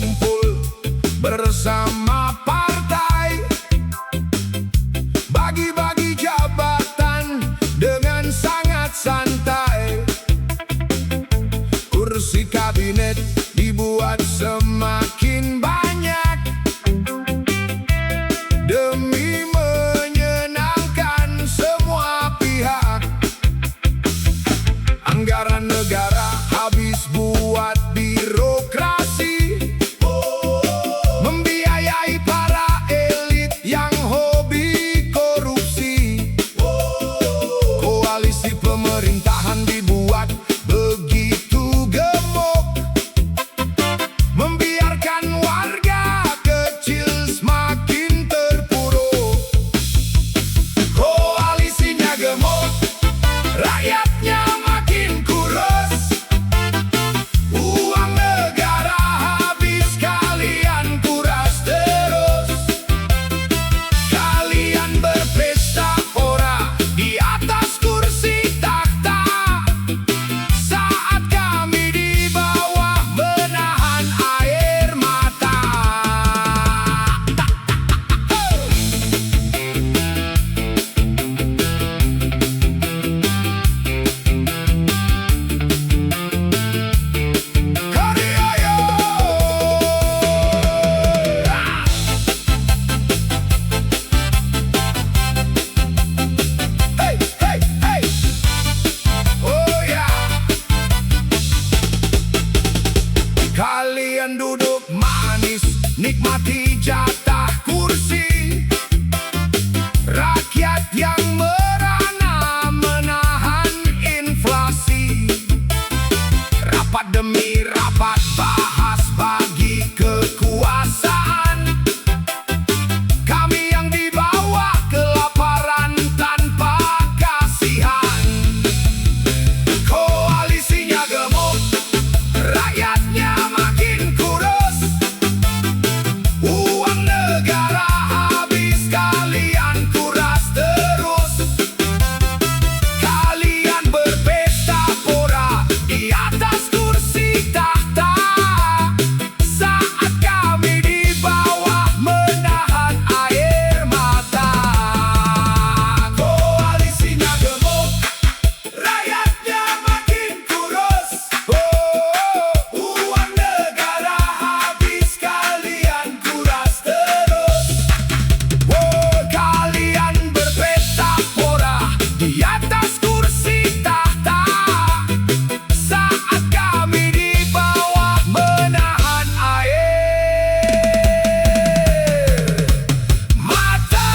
berkumpul bersama partai, bagi-bagi jabatan dengan sangat santai. Kursi kabinet dibuat semakin banyak demi menyenangkan semua pihak. Anggaran negara habis buat birokrasi, membiayai para elit yang hobi korupsi. Koalisi pemerintahan dibuat begitu gemuk, membiarkan warga kecil semakin terpuruk. Koalisinya gemuk, rakyatnya makin kurus. Uang negara habis, kalian kuras terus. Kalian berpesta pora di atas kursi takhta, saat kami di bawah menahan air mata. Karioyo! Hey, hey, hey! Oh ya! Kalian duduk manis, nikmati jatah kursi. Rakyat yang merana menahan inflasi. Rapat demi rapat bahas bagi kekuasaan. Kami yang di bawah kelaparan tanpa kasihan. Koalisinya gemuk, rakyatnya makin kurus. Uang negara habis, kalian kuras terus. Kalian berpesta pora di atas kursi takhta, saat kami di bawah menahan air mata. Koalisinya gemuk, rakyatnya makin kurus. Uang negara habis, kalian kuras terus. Kalian berpesta pora di atas kursi takhta, saat kami di bawah menahan air mata.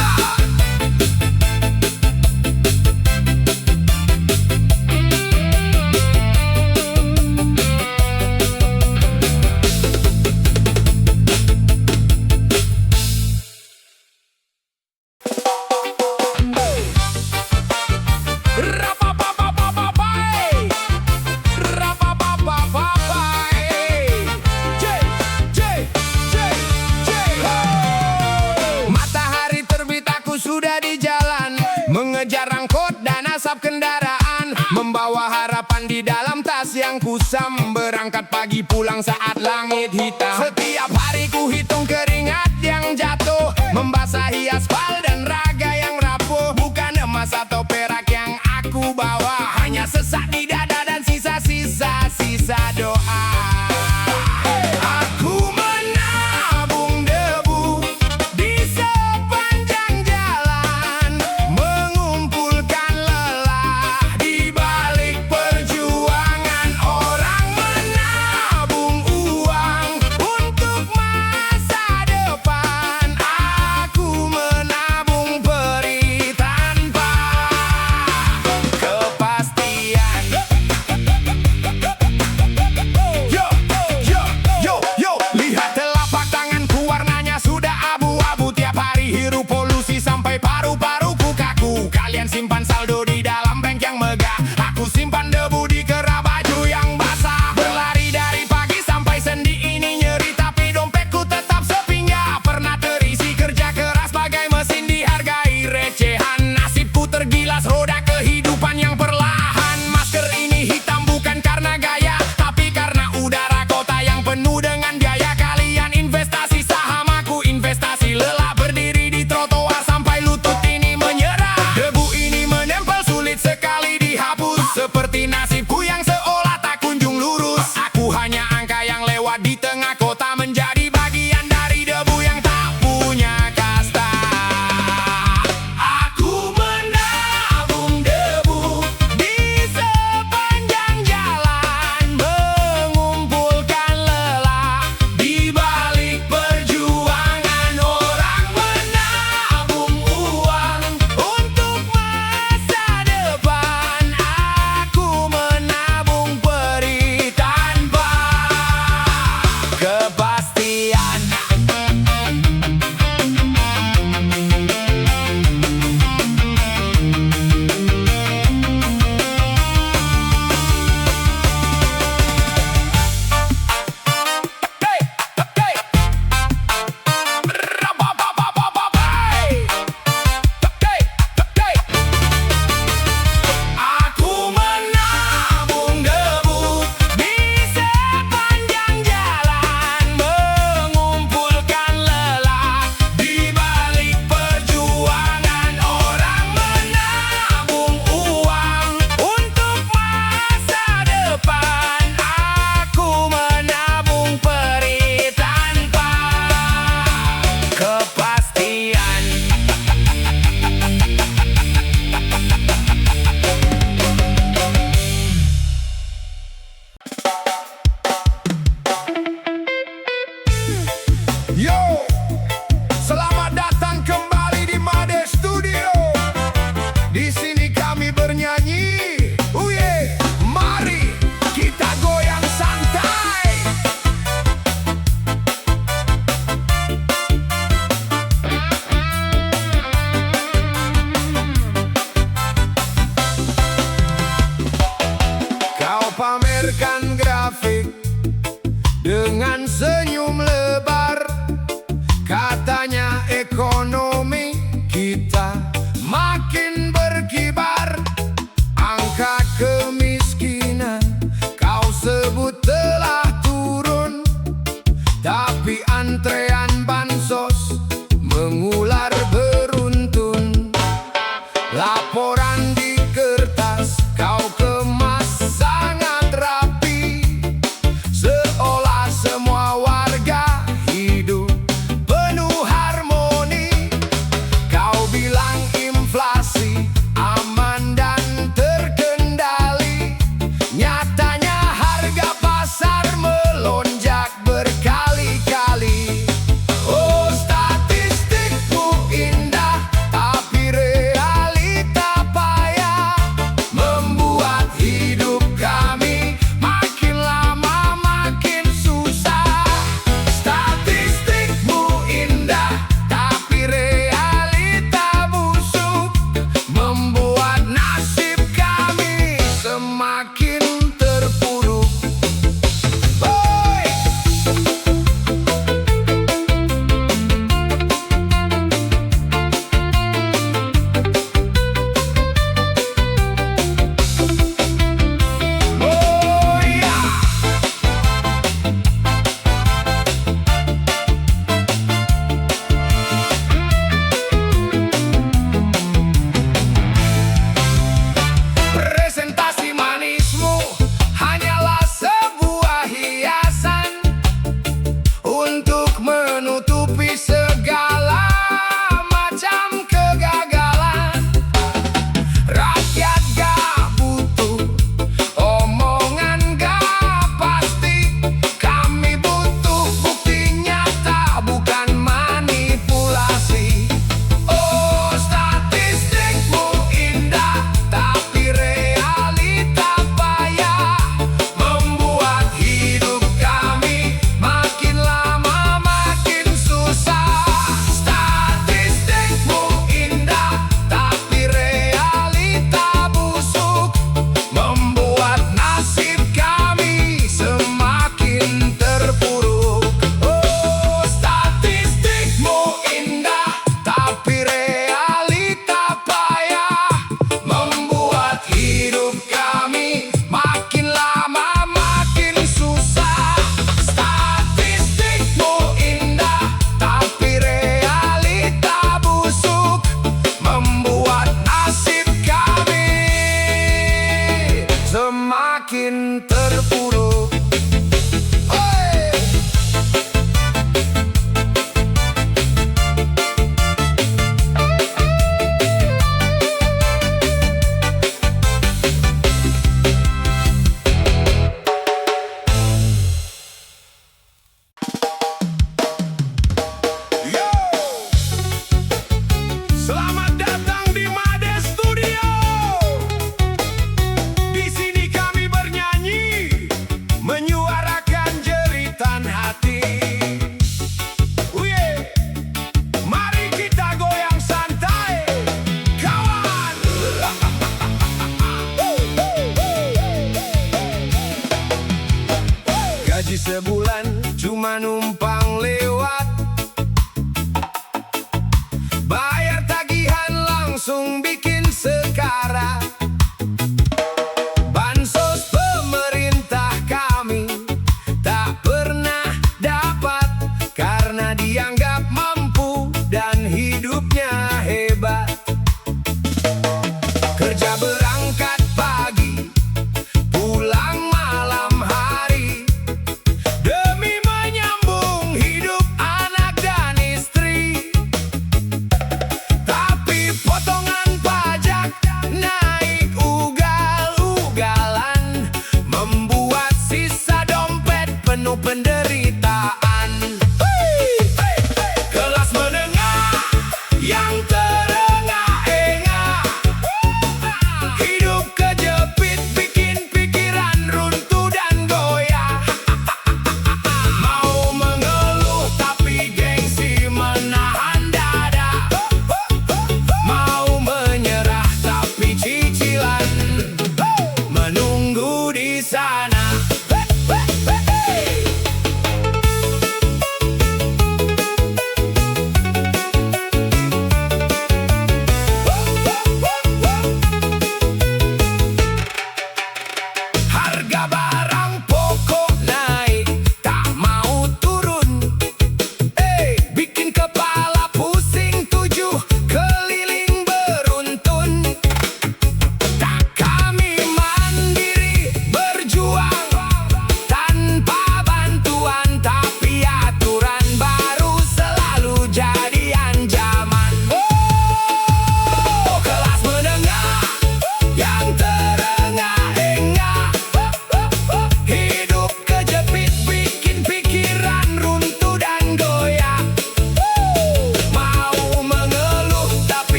Rapapapapapai, rapapapapapai. Matahari terbit, aku sudah di jalan, mengejar angkot dan asap kendaraan, membawa harapan di dalam tas yang kusam, berangkat pagi pulang saat langit hitam. Setiap hari ku hitung keringat yang jatuh, membasahi aspal dan raga yang rapuh. Bukan emas atau perak yang aku bawa, hanya sesak di dada dan sisa-sisa doa. Aku menabung debu di sepanjang jalan, mengumpulkan lelah di balik perjuangan. Orang menabung uang untuk masa depan, aku menabung antrean bansos mengular beruntun. Laporan di kertas kau kemas sangat rapi, seolah semua warga hidup penuh harmoni. Kau bilang inflasi aman dan terkendali, nyatanya harga pasar melonjak berkali-kali. Oh, statistikmu indah, tapi realita payah, membuat hidup kami makin lama makin susah. Statistikmu indah, tapi realita busuk, membuat nasib kami semakin terpuruk. Boy! Oh ya! Presentasi manismu hanyalah sebuah hiasan untuk menutupi segala macam kegagalan. Rakyat gak butuh omongan gak pasti, kami butuh bukti nyata, bukan manipulasi. Oh, statistikmu indah, tapi realita payah, membuat hidup kami makin lama makin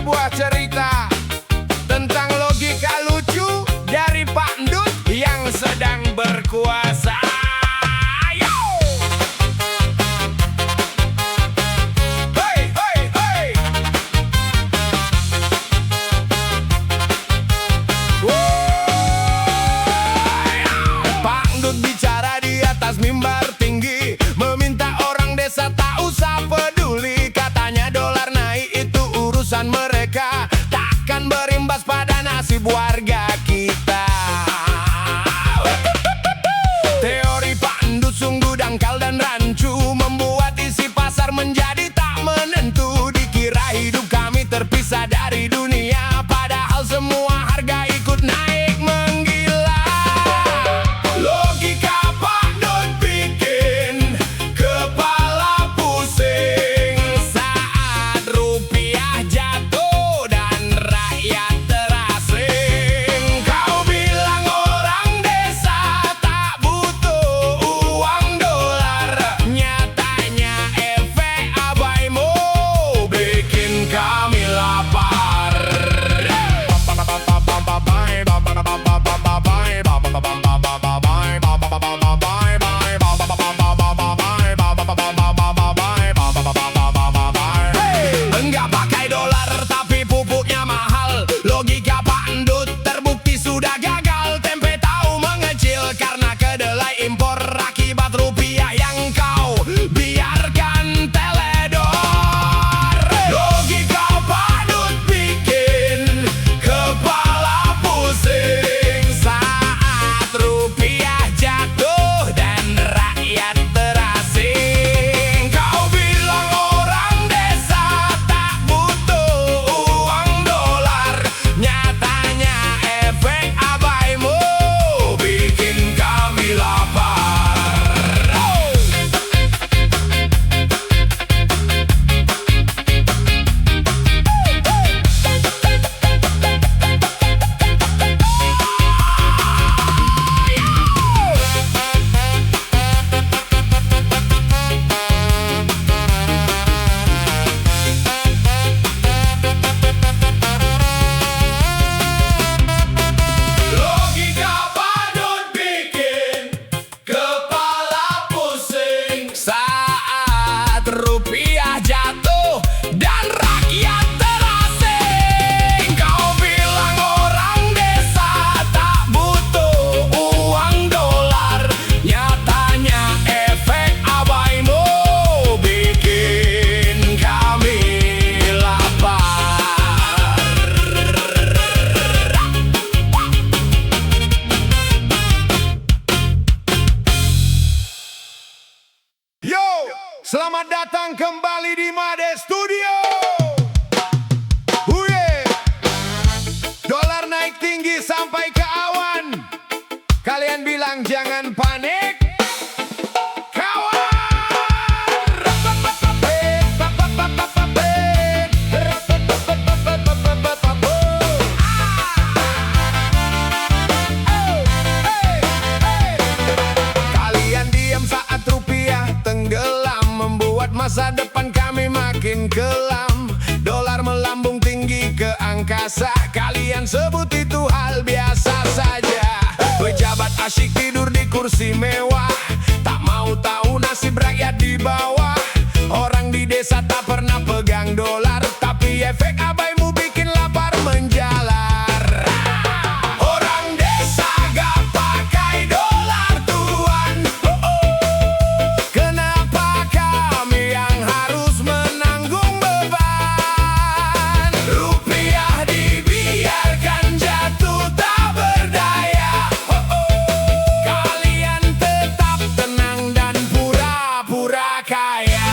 sebuah cerita tentang logika lucu dari Pak Ndut yang sedang berkuasa. Ayo! Hei, hei, hei! Pak Ndut bicara di atas mimbar tinggi, meminta orang desa tak usah peduli. Katanya dolar naik itu urusan mereka, takkan berimbas pada nasib warga kita. Teori Pak Ndut sungguh dangkal dan rancu, membuat isi pasar menjadi tak menentu. Dikira hidup kami terpisah dari dunia, padahal semua harga ikut naik menggila. Logika Pak Ndut bikin kepala pusing saat rupiah jatuh dan rakyat terasing. Kau bilang orang desa tak butuh uang dolar, nyatanya efek abaimu bikin kami lapar. Enggak pakai dolar tapi pupuknya mahal. Logika Pak Ndut terbukti sudah gagal. Tempe tahu mengecil karena kedelai impor, akibat rupiah yang kau biarkan teledor. Logika Pak Ndut bikin kepala pusing saat rupiah jatuh dan rakyat terasing. Kau bilang orang desa tak butuh uang dolar, nyatanya efek abaimu bikin kami lapar. Logika Pak Ndut bikin kepala pusing saat rupiah jatuh dan rakyat terasing. Kau bilang orang desa tak butuh uang dolar, nyatanya efek abaimu bikin kami lapar. Yo, selamat datang kembali di Made Studio. Huye, dolar naik tinggi sampai ke awan. Kalian bilang jangan panik, kawan. Kalian diam saat rupiah tenggelam, membuat masa depan kami makin kelam. Dolar melambung tinggi ke angkasa, kalian sebut itu hal biasa saja. Pejabat asyik tidur di kursi mewah, tak mau tahu nasib rakyat di bawah. Orang di desa tak pernah pegang dolar, tapi efek abaimu bikin lapar menjalar. Orang desa gak pakai dolar tuan, kenapa kami yang harus menanggung beban? Rupiah dibiarkan jatuh tak berdaya, kalian tetap tenang dan pura-pura kaya.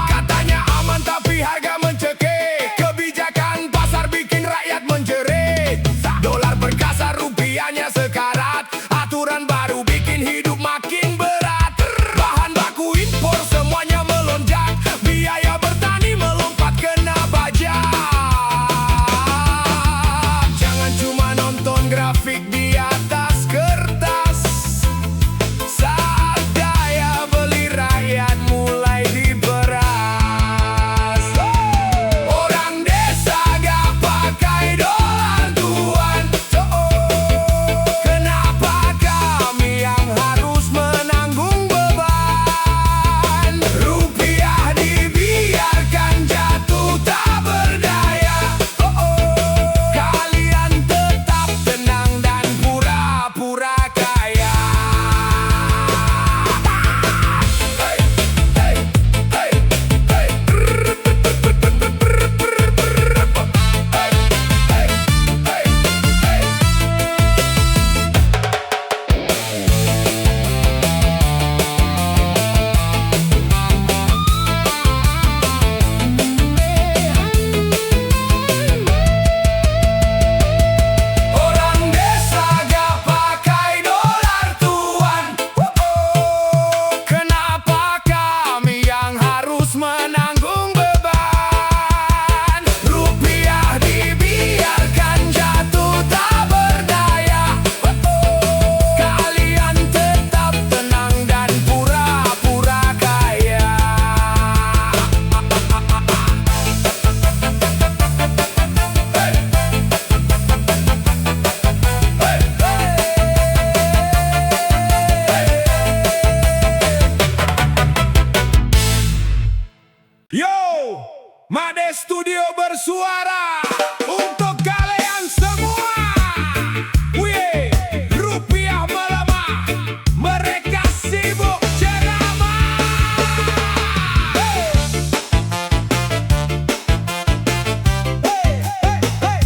Katanya aman tapi harga mencekik, kebijakan pasar bikin rakyat menjerit. Dolar perkasa rupiahnya sekarat, aturan baru bikin hidup makin berat. Bahan baku impor semuanya melonjak, biaya bertani melompat kena pajak. Made Studio bersuara untuk kalian semua. Wih, rupiah melemah, mereka sibuk ceramah. Hey. Hey, hey, hey.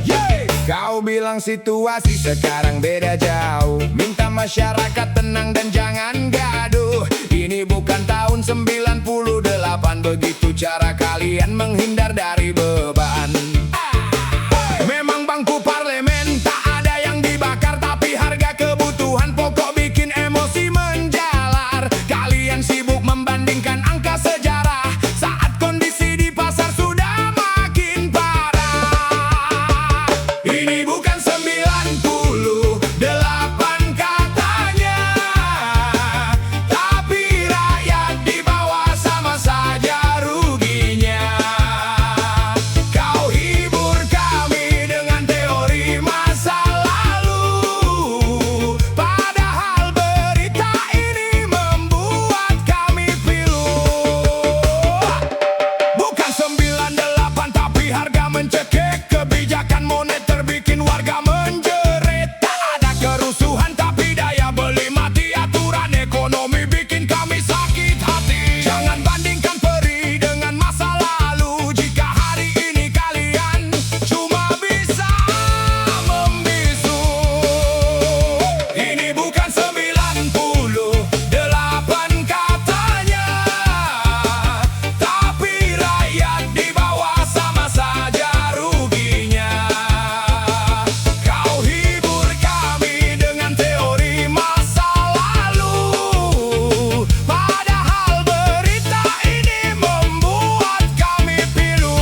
Yeah. Kau bilang situasi sekarang beda jauh, minta masyarakat tenang dan jangan gaduh. Ini bukan tahun 98, begitu cara kalian menghindar dari beban. Memang bangku parlemen tak ada yang dibakar, tapi harga kebutuhan pokok bikin emosi menjalar. Kalian sibuk membandingkan angka sejarah saat kondisi di pasar sudah makin parah. Ini bukan 98 katanya, tapi rakyat di bawah sama saja ruginya. Kau hibur kami dengan teori masa lalu, padahal berita ini membuat kami pilu. Bukan 98 tapi harga mencekik, kebijakan moneter bikin warga menjerit. Tak ada kerusuhan tapi daya beli mati, aturan ekonomi bikin kami sakit hati. Jangan bandingkan peri dengan masa lalu, jika hari ini kalian cuma bisa membisu. Ini bukan 98 katanya, tapi rakyat di bawah sama saja ruginya. Kau hibur kami dengan teori masa lalu, padahal berita ini membuat kami pilu.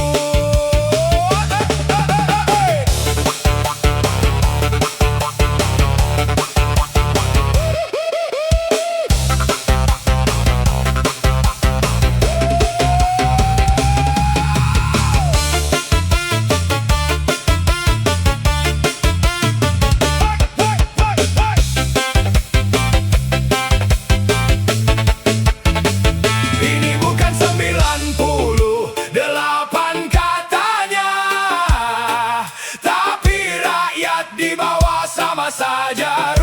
Ini bukan 98 katanya, tapi rakyat di bawah sama saja